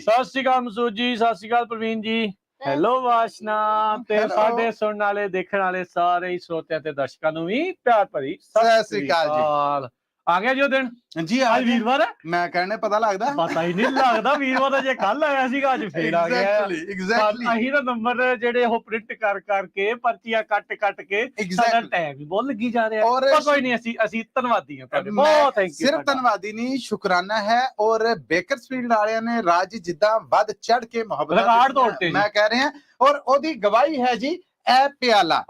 ਸਤਿ ਸ਼੍ਰੀ ਅਕਾਲ ਮਸੂਦ ਜੀ, ਸਤਿ ਸ਼੍ਰੀ ਅਕਾਲ ਪ੍ਰਵੀਨ ਜੀ। ਹੈਲੋ ਵਾਸ਼ਨਾ ਤੇ ਸਾਡੇ ਸੁਣਨ ਵਾਲੇ ਦੇਖਣ ਵਾਲੇ ਸਾਰੇ ਹੀ ਸਰੋਤਿਆਂ ਤੇ ਦਰਸ਼ਕਾਂ ਨੂੰ ਵੀ ਪਿਆਰ ਭਰੀ ਸਤਿ ਸ਼੍ਰੀ ਅਕਾਲ ਜੀ। ਆ ਗਿਆ ਜੀ ਉਹ ਦਿਨ ਜੀ ਅੱਜ ਵੀਰਵਾਰ ਹੈ। ਮੈਂ ਕਹਿਣੇ ਪਤਾ ਲੱਗਦਾ ਹੀ ਨਹੀਂ ਲੱਗਦਾ ਵੀਰਵਾਰ ਜੇ ਕੱਲ ਆਇਆ ਸੀਗਾ ਅੱਜ ਫੇਰ ਆ ਗਿਆ। ਅਸੀਂ ਤਾਂ ਨੰਬਰ ਜਿਹੜੇ ਉਹ ਪ੍ਰਿੰਟ ਕਰ ਕਰਕੇ ਪਰਚੀਆਂ ਕੱਟ ਕੇ ਸਾਡਾ ਟਾਈਮ ਵੀ ਬਹੁਤ ਲੱਗੀ ਜਾ ਰਿਹਾ। ਪਰ ਕੋਈ ਨਹੀਂ, ਅਸੀਂ ਧੰਨਵਾਦੀ ਹਾਂ ਤੁਹਾਡੇ, ਬਹੁਤ ਥੈਂਕ ਯੂ। ਸਿਰਫ ਧੰਨਵਾਦੀ ਨਹੀਂ, ਸ਼ੁਕਰਾਨਾ ਹੈ। ਔਰ ਬੇਕਰਸਫੀਲਡ ਵਾਲਿਆਂ ਨੇ ਰਾਜ ਜਿੱਦਾਂ ਵੱਧ ਚੜ ਕੇ ਮੁਹੱਬਤ ਰਿਕਾਰਡ ਤੋੜਤੇ ਮੈਂ ਕਹਿ ਰਿਹਾ, ਔਰ ਉਹਦੀ ਗਵਾਹੀ ਹੈ ਜੀ ਇਹ ਪਿਆਲਾ।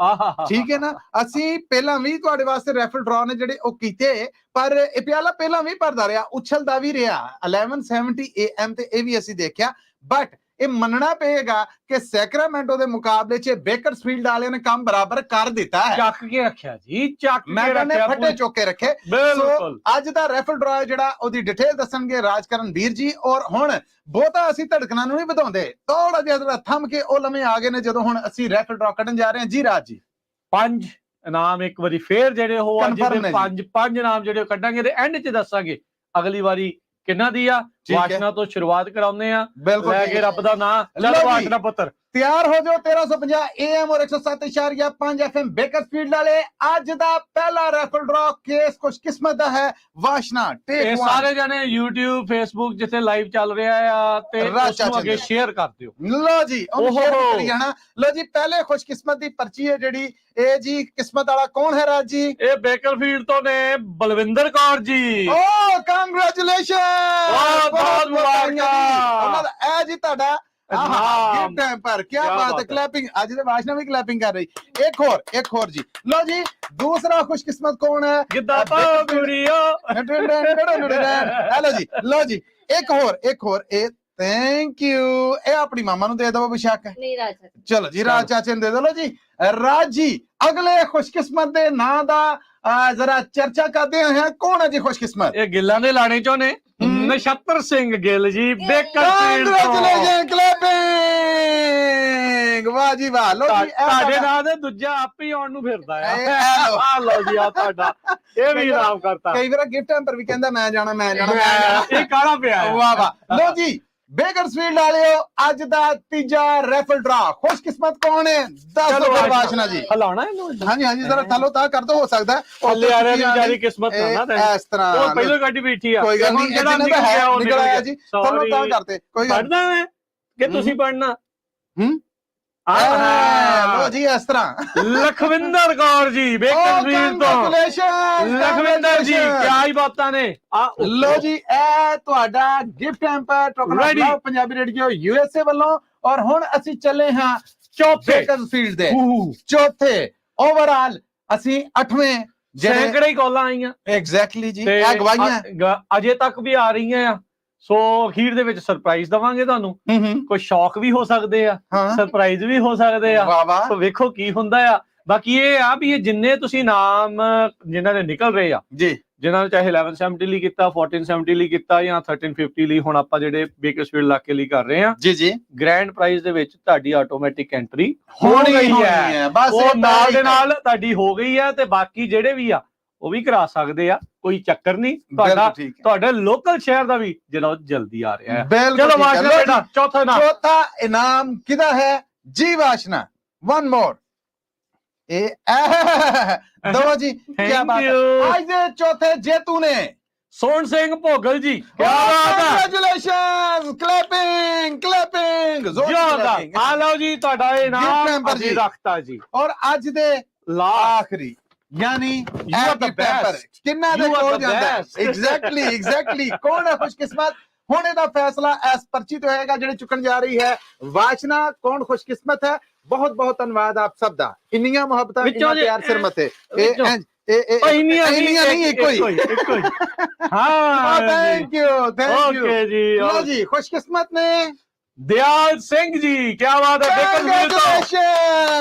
ਠੀਕ ਹੈ ਨਾ, ਅਸੀਂ ਪਹਿਲਾਂ ਵੀ ਤੁਹਾਡੇ ਵਾਸਤੇ ਰੈਫਲ ਡਰਾ ਨੇ ਜਿਹੜੇ ਉਹ ਕੀਤੇ, ਪਰ ਇਹ ਪਿਆਲਾ ਪਹਿਲਾਂ ਵੀ ਭਰਦਾ ਰਿਹਾ, ਉਛਲਦਾ ਵੀ ਰਿਹਾ 1170 AM ਤੇ ਇਹ ਵੀ ਅਸੀਂ ਦੇਖਿਆ। ਬਟ ਇਹ ਮੰਨਣਾ ਪਏਗਾ ਕਿ ਸੈਕਰਾਮੈਂਟੋ ਦੇ ਮੁਕਾਬਲੇ 'ਚ ਬੇਕਰਸਫੀਲਡ ਵਾਲਿਆਂ ਨੇ ਕੰਮ ਬਰਾਬਰ ਕਰ ਦਿੱਤਾ ਹੈ। ਚੱਕ ਕੇ ਰੱਖਿਆ ਜੀ, ਚੱਕ ਮੈਂ ਕਹਿੰਦੇ ਫੱਟੇ ਚੁੱਕ ਕੇ ਰੱਖੇ। ਬਿਲਕੁਲ। ਅੱਜ ਦਾ ਰੈਫਲ ਡਰਾ ਜਿਹੜਾ ਉਹਦੀ ਡਿਟੇਲ ਦੱਸਣਗੇ ਰਾਜਕਰਨ ਵੀਰ ਜੀ। ਔਰ ਹੁਣ ਬਹੁਤਾ ਅਸੀਂ ਧੜਕਣਾਂ ਨੂੰ ਨਹੀਂ ਵਧਾਉਂਦੇ, ਥੋੜਾ ਜਿਹਾ ਥੰਮ ਕੇ ਉਹ ਲੰਮੇ ਆ ਗਏ ਨੇ ਜਦੋਂ ਹੁਣ ਅਸੀਂ ਰੈਫਲ ਡਰਾ ਕੱਢਣ ਜਾ ਰਹੇ ਹਾਂ ਜੀ। ਰਾਜ ਜੀ 5 ਇਨਾਮ ਇੱਕ ਵਾਰੀ ਫੇਰ ਜਿਹੜੇ ਉਹ ਅੱਜ ਦੇ 5 ਇਨਾਮ ਜਿਹੜੇ ਕੱਢਾਂਗੇ ਤੇ ਐਂਡ 'ਚ ਦੱਸਾਂਗੇ ਅਗਲੀ ਵਾਰੀ ਕਿੰਨਾ ਦੀ ਆ। ਵਾਸ਼ਨਾ ਤੋਂ ਸ਼ੁਰੂਆਤ ਕਰਾਉਂਦੇ ਆ, ਲੈ ਕੇ ਰੱਬ ਦਾ ਨਾਮ। ਚਲੋ ਵਾਸ਼ਨਾ ਪੁੱਤਰ ਤਿਆਰ ਹੋ ਜਾਓ। 1350 AM ਔਰ 107.5 FM ਬੇਕਰਸਫੀਲਡ ਵਾਲੇ। ਅੱਜ ਦਾ ਪਹਿਲਾ ਰੈਫਲ ਡਰਾ ਕੇਸ ਕੁਝ ਕਿਸਮਤ ਦਾ ਹੈ। ਵਾਸ਼ਨਾ ਇਹ ਸਾਰੇ ਜਣੇ YouTube Facebook ਜਿੱਥੇ ਲਾਈਵ ਚੱਲ ਰਿਹਾ ਆ ਤੇ ਉਸ ਨੂੰ ਅੱਗੇ ਸ਼ੇਅਰ ਕਰ ਦਿਓ। ਲੋ ਜੀ ਉਹਨੂੰ ਸ਼ੇਅਰ ਕਰੀ ਜਾਣਾ। ਲੋ ਜੀ ਪਹਿਲੇ ਖੁਸ਼ਕਿਸਮਤ ਦੀ ਪਰਚੀ ਹੈ ਜਿਹੜੀ ਇਹ ਜੀ। ਕਿਸਮਤ ਵਾਲਾ ਕੌਣ ਹੈ ਰਾਜ ਜੀ? ਇਹ ਬੇਕਰਫੀਲਡ ਤੋਂ ਨੇ ਬਲਵਿੰਦਰ ਕੌਰ ਜੀ। ਓ ਕੰਗ੍ਰੈਚੁਲੇਸ਼ਨ, ਬਹੁਤ ਮੁਬਾਰਕਾਂ। ਉਹਨਾਂ ਦਾ ਇਹ ਜੀ ਤੁਹਾਡਾ ਟਾਈਮ ਪਰ ਕੀ ਬਾਤ ਹੈ। ਕਲੈਪਿੰਗ ਅੱਜ ਦੇ ਵਾਸ਼ਨਾ ਵੀ ਕਲੈਪਿੰਗ ਕਰ ਰਹੀ। ਇੱਕ ਹੋਰ ਜੀ। ਲੋ ਜੀ ਦੂਸਰਾ ਖੁਸ਼ਕਿਸਮਤ ਕੌਣ ਹੈ? ਗਿੱਧਾ ਪਾਓ ਗੁੜੀਓ। ਹੈਲੋ ਜੀ। ਲੋ ਜੀ ਇੱਕ ਹੋਰ ਇਹ ਥੈਂਕ ਯੂ। ਇਹ ਆਪਣੀ ਮਾਮਾ ਨੂੰ ਦੇ ਦੋ ਬੇਸ਼ੱਕ। ਨਹੀਂ ਰਾਜ। ਚਲੋ ਜੀ ਰਾਜ ਚਾਚੇ ਨੂੰ ਦੇ ਦੋ। ਲੋ ਜੀ ਰਾਜ ਜੀ ਅਗਲੇ ਖੁਸ਼ਕਿਸਮਤ ਦੇ ਨਾਂ ਦਾ ਜ਼ਰਾ ਚਰਚਾ ਕਰਦੇ ਹਾਂ। ਕੌਣ ਹੈ ਜੀ ਖੁਸ਼ਕਿਸਮਤ? ਇਹ ਗਿੱਲਾਂ ਦੇ ਲਾਣੇ ਚੋਂ ਨੇ ਨਛੱਤਰ ਸਿੰਘ ਗਿੱਲ ਜੀ ਬੇਕਰਫੀਲਡ ਤੋਂ। Congratulation, clapping. ਵਾਹ ਜੀ ਵਾਹ। ਲੋ ਜੀ ਤੁਹਾਡੇ ਨਾਂ ਦੇ ਦੂਜਾ ਆਪ ਹੀ ਆਉਣ ਨੂੰ ਫਿਰਦਾ ਆ ਲਓ ਜੀ ਆ ਤੁਹਾਡਾ ਇਹ ਵੀ ਇਨਾਮ ਕਰਤਾ। ਕਈ ਵਾਰ ਗਿਫਟ ਹੈਂਪਰ ਵੀ ਕਹਿੰਦਾ ਮੈਂ ਜਾਣਾ ਇਹ ਕਾਲਾ ਪਿਆ। ਵਾਹ ਵਾਹ। ਲੋ ਜੀ ਬੇਕਰਸਫੀਲਡ ਵਾਲਿਓ ਅੱਜ ਦਾ ਤੀਜਾ ਰੈਫਲ ਡਰਾ ਖੁਸ਼ਕਿਸਮਤ ਕੌਣ ਹੈ? ਦੱਸ ਦਿਓ ਵਾਸ਼ਨਾ ਜੀ। ਹਲਾਉਣਾ ਇਹਨੂੰ। ਹਾਂਜੀ ਜ਼ਰਾ ਥੱਲੋਂ ਤਾਂ ਕਰ ਦੋ, ਹੋ ਸਕਦਾ ਥੱਲੇ ਆ ਰਿਹਾ ਵਿਚਾਰੀ ਕਿਸਮਤ ਨਾ ਇਸ ਤਰ੍ਹਾਂ। ਉਹ ਪਹਿਲਾਂ ਗੱਡੀ ਬੈਠੀ ਆ। ਕੋਈ ਗੱਲ ਨਹੀਂ, ਜਿਹੜਾ ਨਿਕਲ ਆਇਆ ਜੀ ਥੱਲੋਂ ਤਾਂ ਕਰਤੇ। ਕੋਈ ਗੱਲ ਪੜਨਾ ਹੈ ਕਿ ਤੁਸੀਂ ਪੜਨਾ? ਲੋ ਜੀ ਇਸ ਤਰ੍ਹਾਂ ਲਖਵਿੰਦਰ ਕੌਰ ਜੀ ਬੇਕਰਫੀਲਡ ਤੋਂ। ਲਖਵਿੰਦਰ ਜੀ ਕਿਆ ਹੀ ਬਾਤਾਂ ਨੇ। ਲੋ ਜੀ ਇਹ ਤੁਹਾਡਾ gift hamper token Punjabi radio USA ਵੱਲੋਂ। ਔਰ ਹੁਣ ਅਸੀਂ ਚੱਲੇ ਹਾਂ ਚੌਥੇ ਬੇਕਰਸਫੀਲਡ ਦੇ ਚੌਥੇ ਓਵਰਆਲ। ਅਸੀਂ 8ਵੇਂ ਸੈਂਕੜੇ ਹੀ ਕਾਲਾਂ ਆਈਆਂ। ਐਗਜ਼ੈਕਟਲੀ ਜੀ, ਇਹ ਗਵਾਹੀਆਂ ਅਜੇ ਤੱਕ ਵੀ ਆ ਰਹੀਆਂ ਆ। ਸੋ ਅਖੀਰ ਦੇ ਵਿੱਚ ਸਰਪ੍ਰਾਈਜ਼ ਦਵਾਂਗੇ ਤੁਹਾਨੂੰ। ਕੋਈ ਸ਼ੌਕ ਵੀ ਹੋ ਸਕਦੇ ਆ, ਸਰਪ੍ਰਾਈਜ਼ ਵੀ ਹੋ ਸਕਦੇ ਆ। ਸੋ ਵੇਖੋ ਕੀ ਹੁੰਦਾ ਆ। ਬਾਕੀ ਇਹ ਆ ਵੀ ਇਹ ਜਿੰਨੇ ਤੁਸੀਂ ਨਾਮ ਜਿਨ੍ਹਾਂ ਦੇ ਨਿਕਲ ਰਹੇ ਆ ਜੀ, ਜਿਨ੍ਹਾਂ ਨੇ ਚਾਹੇ 1170 ਲਈ ਕੀਤਾ, 1470 ਲਈ ਕੀਤਾ ਜਾਂ 1350 ਲਈ, ਹੁਣ ਆਪਾਂ ਜਿਹੜੇ ਬੇਕਰਸਫੀਲਡ ਇਲਾਕੇ ਲਈ ਕਰ ਰਹੇ ਆ ਜੀ ਗ੍ਰੈਂਡ ਪ੍ਰਾਈਜ਼ ਦੇ ਵਿੱਚ ਤੁਹਾਡੀ ਆਟੋਮੈਟਿਕ ਐਂਟਰੀ ਹੋ ਗਈ ਹੈ। ਬਸ ਉਹ ਨਾਲ ਦੇ ਨਾਲ ਤੁਹਾਡੀ ਹੋ ਗਈ ਹੈ ਤੇ ਬਾਕੀ ਜਿਹੜੇ ਵੀ ਆ ਉਹ ਵੀ ਕਰਾ ਸਕਦੇ ਆ, ਕੋਈ ਚੱਕਰ ਨਹੀਂ। ਤੁਹਾਡੇ ਲੋਕਲ ਸ਼ਹਿਰ ਦਾ ਵੀ ਜਿਹੜਾ ਜਲਦੀ ਆ ਰਿਹਾ ਹੈ। ਚਲੋ ਵਾਸ਼ਨਾ ਬੇਟਾ ਚੌਥਾ ਇਨਾਮ ਕਿਹਦਾ ਹੈ ਜੀ? ਵਾਸ਼ਨਾ ਵਨ ਮੋਰ ਇਹ ਦੋ ਜੀ। ਕੀ ਬਾਤ ਹੈ। ਅੱਜ ਦੇ ਚੌਥੇ ਜੇਤੂ ਨੇ ਸੋਹਣ ਸਿੰਘ ਭੋਗਲ ਜੀ। ਕੀ ਬਾਤ ਹੈ। ਕੰਗ੍ਰੈਚੁਲੇਸ਼ਨ, ਕਲੈਪਿੰਗ ਜ਼ੋਰਦਾਰ। ਆ ਲਓ ਜੀ ਤੁਹਾਡਾ ਇਨਾਮ ਅਸੀਂ ਰੱਖਤਾ ਜੀ। ਔਰ ਅੱਜ ਦੇ ਆਖਰੀ ਯਾਨੀ ਕਿੰਨਾ ਦੇ ਕੋਲ ਜਾਂਦਾ? ਐਗਜ਼ੈਕਟਲੀ ਕੌਣ ਹੈ ਖੁਸ਼ਕਿਸਮਤ? ਹੁਣ ਇਹਦਾ ਫੈਸਲਾ ਇਸ ਪਰਚੀ ਤੋਂ ਹੋਏਗਾ ਜਿਹੜੀ ਚੁੱਕਣ ਜਾ ਰਹੀ ਹੈ ਵਾਸ਼ਨਾ। ਕੌਣ ਖੁਸ਼ਕਿਸਮਤ ਹੈ? ਬਹੁਤ ਬਹੁਤ ਧੰਨਵਾਦ ਆਪ ਸਭ ਦਾ। ਇੰਨੀਆਂ ਮੁਹੱਬਤਾਂ, ਇੰਨਾ ਪਿਆਰ ਸਿਰ ਮੱਥੇ। ਇੰਨੀਆਂ ਨਹੀਂ, ਇੱਕੋ ਹੀ। ਹਾਂ ਥੈਂਕ ਯੂ ਜੀ। ਲੋ ਜੀ ਖੁਸ਼ਕਿਸਮਤ ਨੇ ਦਿਆਲ ਸਿੰਘ ਜੀ। ਕੀ ਬਾਤ ਹੈ।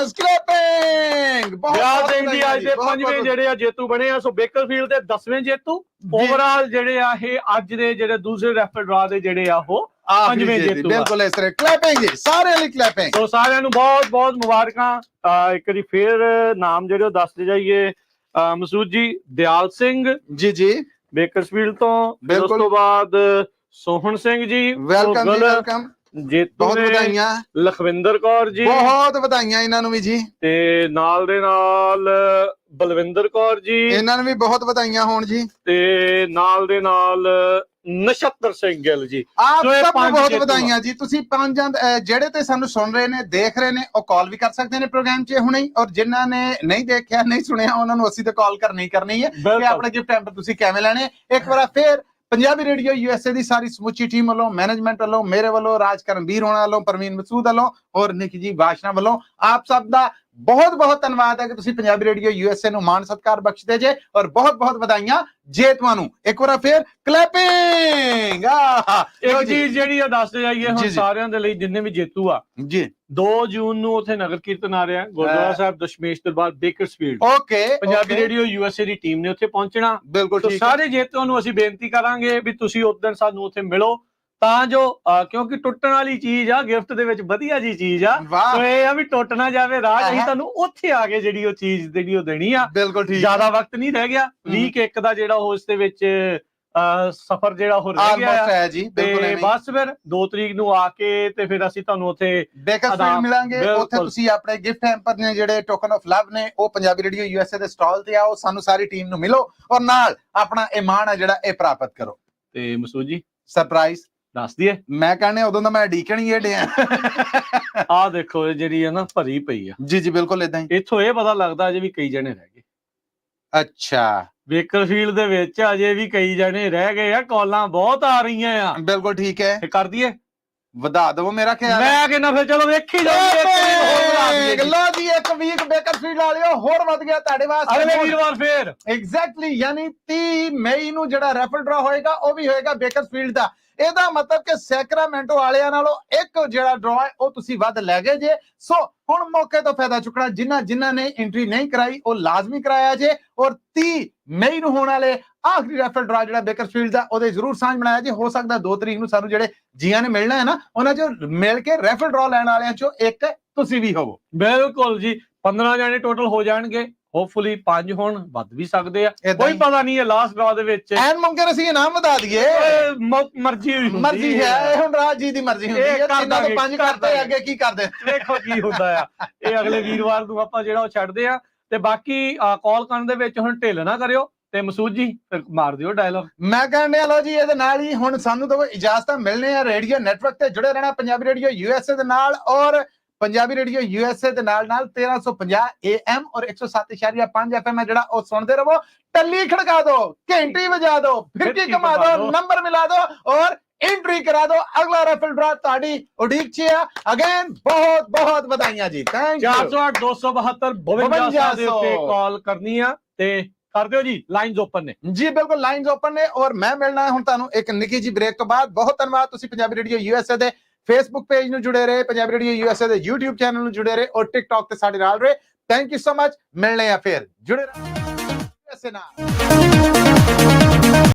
ਦਿਆਲ ਸਿੰਘ ਜੀ ਅੱਜ ਦੇ 5ਵੇਂ ਜਿਹੜੇ ਆ ਜੇਤੂ ਬਣੇ ਆ। ਸੋ ਬੇਕਰਫੀਲਡ ਦੇ 10ਵੇਂ ਜੇਤੂ ਓਵਰਆਲ ਜਿਹੜੇ ਆ ਇਹ ਅੱਜ ਦੇ ਜਿਹੜੇ ਦੂਸਰੇ ਰੈਫਲ ਡਰਾ ਦੇ ਜਿਹੜੇ ਆ ਉਹ 5ਵੇਂ ਜੇਤੂ। ਬਿਲਕੁਲ ਇਸ ਤਰ੍ਹਾਂ ਕਲੈਪਿੰਗ ਜੀ, ਸਾਰੇ ਲਈ ਕਲੈਪਿੰਗ। ਸੋ ਸਾਰਿਆਂ ਨੂੰ ਬਹੁਤ ਬਹੁਤ ਮੁਬਾਰਕਾਂ। ਇੱਕ ਵਾਰੀ ਫੇਰ ਨਾਮ ਜਿਹੜੇ ਉਹ ਦੱਸਦੇ ਜਾਈਏ। ਮਸੂਦ ਜੀ ਦਿਆਲ ਸਿੰਘ ਜੀ ਬੇਕਰਸਫੀਲਡ ਤੋਂ। ਉਸ ਤੋਂ ਬਾਅਦ ਸੋਹਣ ਸਿੰਘ ਜੀ ਵੈਲਕਮ ਜੀ, ਵੈਲਕਮ। ਜੇਤੂ ਬਹੁਤ ਨੇ ਵਧਾਈਆਂ। ਲਖਵਿੰਦਰ ਕੌਰ ਜੀ ਬਹੁਤ ਵਧਾਈਆਂ ਇਹਨਾਂ ਨੂੰ ਵੀ ਜੀ। ਤੇ ਨਾਲ ਦੇ ਨਾਲ ਬਲਵਿੰਦਰ ਕੌਰ ਜੀ, ਇਹਨਾਂ ਨੂੰ ਵੀ ਬਹੁਤ ਵਧਾਈਆਂ ਹੋਣ ਜੀ। ਤੇ ਨਾਲ ਦੇ ਨਾਲ ਨਛੱਤਰ ਸਿੰਘ ਗਿੱਲ ਜੀ। ਆਪ ਸੋ ਇਹ ਸਭ ਨੂੰ ਪੰਜ ਬਹੁਤ ਜੇਤੂ ਵਧਾਈਆਂ ਜੀ। ਤੁਸੀਂ ਪੰਜਾਂ ਜਿਹੜੇ ਤੇ ਸਾਨੂੰ ਸੁਣ ਰਹੇ ਨੇ, ਦੇਖ ਰਹੇ ਨੇ, ਉਹ ਕਾਲ ਵੀ ਕਰ ਸਕਦੇ ਨੇ ਪ੍ਰੋਗਰਾਮ 'ਚ ਹੁਣੇ ਹੀ। ਔਰ ਜਿਨ੍ਹਾਂ ਨੇ ਨਹੀਂ ਦੇਖਿਆ, ਨਹੀਂ ਸੁਣਿਆ, ਉਹਨਾਂ ਨੂੰ ਅਸੀਂ ਤਾਂ ਕਾਲ ਕਰਨੀ ਹੈ ਕਿ ਆਪਣੇ ਗਿਫਟ ਹੈਂਪਰ ਤੁਸੀਂ ਕਿਵੇਂ ਲੈਣੇ। ਇੱਕ ਵਾਰ ਫੇਰ ਪੰਜਾਬੀ ਰੇਡੀਓ USA ਦੀ ਸਾਰੀ ਸਮੁੱਚੀ ਟੀਮ ਵੱਲੋਂ, ਮੈਨੇਜਮੈਂਟ ਵੱਲੋਂ, ਮੇਰੇ ਵੱਲੋਂ, ਰਾਜ ਕਰਨਵੀਰ ਹੋਣਾ ਵੱਲੋਂ, ਪਰਵੀਨ ਮਸੂਦ ਵੱਲੋਂ ਔਰ ਨਿੱਕੀ ਜੀ ਵਾਸ਼ਨਾ ਵੱਲੋਂ ਆਪ ਸਭ ਦਾ ਬਹੁਤ ਬਹੁਤ ਧੰਨਵਾਦ ਹੈ ਕਿ ਤੁਸੀਂ ਪੰਜਾਬੀ ਰੇਡੀਓ USA ਨੂੰ ਮਾਣ ਸਤਿਕਾਰ ਬਖਸ਼ਦੇ ਜੇ। ਔਰ ਬਹੁਤ ਬਹੁਤ ਵਧਾਈਆਂ ਜੇਤੂਆਂ ਨੂੰ। ਇੱਕ ਵਾਰ ਫੇਰ ਕਲੈਪਿੰਗ। ਇੱਕ ਚੀਜ਼ ਜਿਹੜੀ ਆ ਦੱਸਦੇ ਜਾਈਏ ਹੁਣ ਸਾਰਿਆਂ ਦੇ ਲਈ, ਜਿੰਨੇ ਵੀ ਜੇਤੂ ਆ ਜੀ। 2 ਜੂਨ ਨੂੰ ਉੱਥੇ ਨਗਰ ਕੀਰਤਨ ਆ ਰਿਹਾ Gurdwara Sahib Dashmesh Darbar Bakersfield. Okay. Punjabi radio USA ਦੀ ਟੀਮ ਨੇ ਉੱਥੇ ਪਹੁੰਚਣਾ। ਬਿਲਕੁਲ ਠੀਕ। ਸਾਰੇ ਜੇਤੂਆਂ ਨੂੰ ਅਸੀਂ ਬੇਨਤੀ ਕਰਾਂਗੇ ਵੀ ਤੁਸੀਂ ਉਸ ਦਿਨ ਸਾਨੂੰ ਉੱਥੇ ਮਿਲੋ, ਤਾਂ ਜੋ ਕਿਉਂਕਿ ਟੁੱਟਣ ਵਾਲੀ ਚੀਜ਼ ਆ, ਗਿਫਟ ਦੇ ਵਿੱਚ ਵਧੀਆ ਜੀ ਚੀਜ਼ ਆ। ਸੋ ਇਹ ਆ ਵੀ ਟੁੱਟ ਨਾ ਜਾਵੇ ਰਾਜ, ਅਸੀਂ ਤੁਹਾਨੂੰ ਉੱਥੇ ਆ ਕੇ ਜਿਹੜੀ ਉਹ ਚੀਜ਼ ਜਿਹੜੀ ਉਹ ਦੇਣੀ ਆ। ਬਿਲਕੁਲ ਠੀਕ। ਜ਼ਿਆਦਾ ਵਕਤ ਨਹੀਂ ਰਹਿ ਗਿਆ, ਵੀਕ 1 ਦਾ ਜਿਹੜਾ ਉਹ ਇਸ ਦੇ ਵਿੱਚ ਸਫ਼ਰ ਜਿਹੜਾ ਹੋ ਰਿਹਾ ਹੈ ਜੀ। ਤੇ ਬਸ ਫਿਰ 2 ਤਰੀਕ ਨੂੰ ਆ ਕੇ ਤੇ ਫਿਰ ਅਸੀਂ ਤੁਹਾਨੂੰ ਉੱਥੇ ਬੇਕਰਫੀਲਡ ਮਿਲਾਂਗੇ। ਉੱਥੇ ਤੁਸੀਂ ਆਪਣੇ ਗਿਫਟ ਹੈਂਪਰ ਨੇ, ਜਿਹੜੇ ਟੋਕਨ ਆਫ ਲਵ ਨੇ, ਉਹ ਪੰਜਾਬੀ ਰੇਡੀਓ USA ਦੇ ਸਟਾਲ ਤੇ ਆਓ, ਸਾਨੂੰ ਸਾਰੀ ਟੀਮ ਨੂੰ ਮਿਲੋ ਔਰ ਨਾਲ ਆਪਣਾ ਇਹ ਮਾਣ ਹੈ ਜਿਹੜਾ ਇਹ ਪ੍ਰਾਪਤ ਕਰੋ। ਤੇ ਮਸੂਦ ਜੀ ਸਰਪ੍ਰਾਈਜ਼ ਦੱਸ ਦਈਏ। ਮੈਂ ਕਹਿੰਦਾ ਉਦੋਂ ਦਾ ਮੈਂ ਡੀਕਣੀ ਏ ਡਿਆ। ਆਹ ਦੇਖੋ ਇਹ ਜਿਹੜੀ ਹੈ ਨਾ ਭਰੀ ਪਈ ਆ। ਜੀ ਜੀ ਬਿਲਕੁਲ ਇਦਾਂ ਹੀ। ਇੱਥੋਂ ਇਹ ਪਤਾ ਲੱਗਦਾ ਅਜੇ ਵੀ ਕਈ ਜਣੇ ਰਹਿ ਗਏ। ਅੱਛਾ। ਬੇਕਰਫੀਲਡ ਦੇ ਵਿੱਚ ਅਜੇ ਵੀ ਕਈ ਜਣੇ ਰਹਿ ਗਏ ਆ। ਕਾਲਾਂ ਬਹੁਤ ਆ ਰਹੀਆਂ ਆ। ਬਿਲਕੁਲ ਠੀਕ ਹੈ। ਕਰ ਦਈਏ, ਵਧਾ ਦਵੋ ਮੇਰਾ ਖਿਆਲ। ਮੈਂ ਕਹਿੰਦਾ ਫਿਰ ਚਲੋ ਵੇਖੀ ਜਾਈਏ। ਲੋ ਜੀ, ਇੱਕ ਵੀਕ ਬੇਕਰਫੀਲਡ ਵਾਲਿਓ ਹੋਰ ਵੱਧ ਗਿਆ ਤੁਹਾਡੇ ਵਾਸਤੇ। ਅਗਲੇ ਵੀਰਵਾਰ ਫੇਰ ਐਗਜ਼ੈਕਟਲੀ, ਯਾਨੀ 30 ਮਈ ਨੂੰ ਜਿਹੜਾ ਰੈਫਲ ਡਰਾ ਹੋਏਗਾ ਉਹ ਵੀ ਹੋਏਗਾ ਬੇਕਰਫੀਲਡ ਦਾ। ਇਹਦਾ ਮਤਲਬ ਕਿ ਸੈਕਰਾਮੈਂਟੋ ਵਾਲਿਆਂ ਨਾਲੋਂ ਇੱਕ ਜਿਹੜਾ ਡਰਾ ਹੈ ਉਹ ਤੁਸੀਂ ਵੱਧ ਲੈ ਗਏ ਜੇ। ਸੋ ਹੁਣ ਮੌਕੇ ਤੋਂ ਫਾਇਦਾ ਚੁੱਕਣਾ। ਜਿਨ੍ਹਾਂ ਨੇ ਐਂਟਰੀ ਨਹੀਂ ਕਰਾਈ ਉਹ ਲਾਜ਼ਮੀ ਕਰਾਇਆ ਜੇ। ਔਰ 30 ਮਈ ਨੂੰ ਹੋਣ ਵਾਲੇ ਆਖਰੀ ਰੈਫਲ ਡਰਾ ਜਿਹੜਾ ਬੇਕਰਫੀਲਡ ਦਾ, ਉਹਦੇ ਜ਼ਰੂਰ ਸਾਂਝ ਬਣਾਇਆ ਜੇ। ਹੋ ਸਕਦਾ 2 ਤਰੀਕ ਨੂੰ ਸਾਨੂੰ ਜਿਹੜੇ ਜੀਆਂ ਨੇ ਮਿਲਣਾ ਹੈ ਨਾ, ਉਹਨਾਂ ਚੋਂ ਮਿਲ ਕੇ ਰੈਫਲ ਡਰਾ ਲੈਣ ਵਾਲਿਆਂ ਚੋਂ ਇੱਕ ਤੁਸੀਂ ਵੀ ਹੋਵੋ। ਬਿਲਕੁਲ ਜੀ, 15 ਜਣੇ ਟੋਟਲ ਹੋ ਜਾਣਗੇ। ਹੋਪਫੁਲੀ 5 ਹੋਣ, ਵੱਧ ਵੀ ਸਕਦੇ ਆ, ਕੋਈ ਪਤਾ ਨਹੀਂ ਹੈ। ਲਾਸਟ ਡਰਾ ਦੇ ਵਿੱਚ ਐਨ ਮੁਮਕਿਨ ਅਸੀਂ ਇਨਾਮ ਵਧਾ ਦਈਏ। ਮਰਜ਼ੀ ਹੈ, ਹੁਣ ਰਾਜ ਜੀ ਦੀ ਮਰਜ਼ੀ ਹੁੰਦੀ ਹੈ। ਇਹਨਾਂ ਤੋਂ 5 ਕਰਦੇ, ਅੱਗੇ ਕੀ ਕਰਦੇ ਦੇਖੋ ਕੀ ਹੁੰਦਾ ਆ। ਇਹ ਅਗਲੇ ਵੀਰਵਾਰ ਨੂੰ ਆਪਾਂ ਜਿਹੜਾ ਉਹ ਛੱਡਦੇ ਆ। ਤੇ ਬਾਕੀ ਕਾਲ ਕਰਨ ਦੇ ਵਿੱਚ ਹੁਣ ਢਿੱਲ ਨਾ ਕਰਿਓ। ਤੇ ਮਸੂਦ ਜੀ ਫਿਰ ਮਾਰ ਦਿਓ ਡਾਇਲੌਗ। ਮੈਂ ਕਹਿੰਦਾ ਲੋ ਜੀ, ਇਹਦੇ ਨਾਲ ਹੀ ਹੁਣ ਸਾਨੂੰ ਤਾਂ ਇਜਾਜ਼ਤ ਮਿਲਣੇ ਆ। ਰੇਡੀਓ ਨੈਟਵਰਕ ਤੇ ਜੁੜੇ ਰਹਿਣਾ ਪੰਜਾਬੀ ਰੇਡੀਓ USA ਦੇ ਨਾਲ। ਔਰ ਪੰਜਾਬੀ ਰੇਡੀਓ USA ਦੇ ਨਾਲ 1350 AM ਔਰ 107.5 FM ਹੈ ਜਿਹੜਾ ਉਹ ਸੁਣਦੇ ਰਹੋ। ਟੱਲੀ ਖੜਕਾ ਦੋ, ਘੰਟੀ ਵਜਾ ਦੋ, ਫਿਰਕੀ ਘੁਮਾ ਦੋ, ਨੰਬਰ ਮਿਲਾ ਦੋ ਔਰ एंट्री करा दो। अगला रैफल ड्रा ताड़ी उड़ीक च है। अगेन बहुत बहुत ਵਧਾਈਆਂ ਜੀ। Thank you. 408 272 52 ਦੇ ਉੱਤੇ ਕਾਲ ਕਰਨੀ ਆ ਤੇ ਕਰ ਦਿਓ ਜੀ। ਲਾਈਨਸ ਓਪਨ ਨੇ ਜੀ, ਬਿਲਕੁਲ ਲਾਈਨਸ ਓਪਨ ਨੇ। ਔਰ ਮੈਂ ਮਿਲਣਾ ਹੁਣ ਤੁਹਾਨੂੰ ਇੱਕ ਨਿੱਕੀ ਜੀ ਬ੍ਰੇਕ ਤੋਂ ਬਾਅਦ। ਬਹੁਤ ਧੰਨਵਾਦ, ਤੁਸੀਂ ਪੰਜਾਬੀ ਰੇਡੀਓ USA ਦੇ ਫੇਸਬੁੱਕ ਪੇਜ ਨੂੰ ਜੁੜੇ ਰਹੇ, ਪੰਜਾਬੀ ਰੇਡੀਓ USA ਦੇ YouTube ਚੈਨਲ ਨੂੰ ਜੁੜੇ ਰਹੇ ਔਰ TikTok ਤੇ ਸਾਡੇ ਨਾਲ ਰਹੇ। Thank you so much. ਮਿਲਣੇ ਆ ਫਿਰ, ਜੁੜੇ ਰਹੋ USA ਨਾਲ।